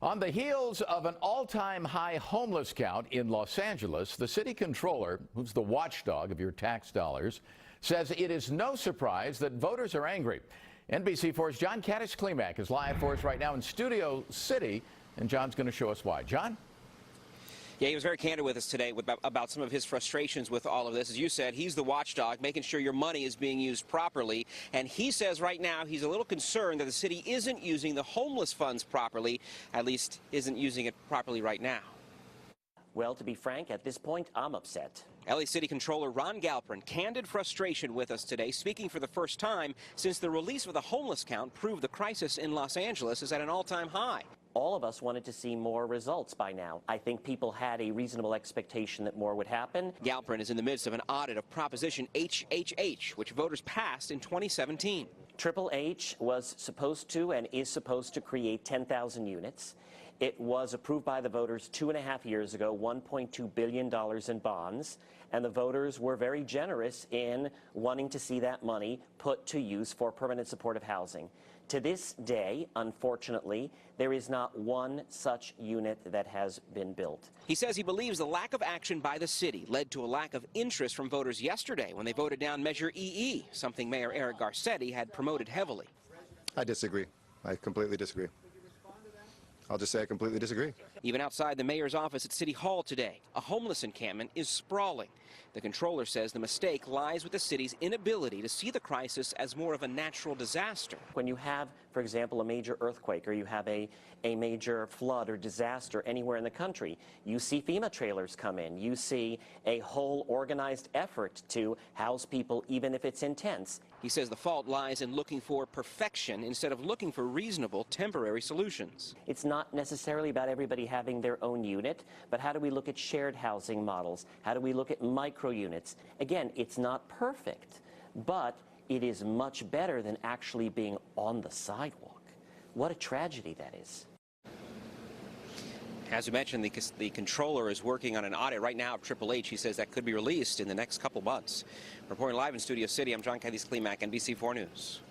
On the heels of an all-time high homeless count in Los Angeles, the city controller, who's the watchdog of your tax dollars, says it is no surprise that voters are angry. NBC4's John Kaddish-Klimak is live for us right now in Studio City, and John's going to show us why. John? Yeah, he was very candid with us today about some of his frustrations with all of this. As you said, he's the watchdog, making sure your money is being used properly. And he says right now he's a little concerned that the city isn't using the homeless funds properly, at least isn't using it properly right now. Well, to be frank, at this point, I'm upset. LA City Controller Ron Galperin, candid frustration with us today, speaking for the first time since the release of the homeless count proved the crisis in Los Angeles is at an all-time high. All of us wanted to see more results by now. I think people had a reasonable expectation that more would happen. Galperin is in the midst of an audit of Proposition HHH, which voters passed in 2017. Triple H was supposed to and is supposed to create 10,000 units. It was approved by the voters 2.5 years ago, $1.2 billion in bonds, and the voters were very generous in wanting to see that money put to use for permanent supportive housing. To this day, unfortunately, there is not one such unit that has been built. He says he believes the lack of action by the city led to a lack of interest from voters yesterday when they voted down Measure EE, something Mayor Eric Garcetti had promoted heavily. I disagree. I completely disagree. I'll just say I completely disagree. Even outside the mayor's office at City Hall today, a homeless encampment is sprawling. The controller says the mistake lies with the city's inability to see the crisis as more of a natural disaster. When you have, for example, a major earthquake or you have a major flood or disaster anywhere in the country, you see FEMA trailers come in. You see a whole organized effort to house people even if it's intense. He says the fault lies in looking for perfection instead of looking for reasonable temporary solutions. It's not necessarily about everybody having their own unit, but how do we look at shared housing models? How do we look at micro units? Again, it's not perfect, but it is much better than actually being on the sidewalk. What a tragedy that is. As you mentioned, the controller is working on an audit right now of Triple H. He says that could be released in the next couple months. Reporting live in Studio City, I'm John Kaddish-Klimak, NBC4 News.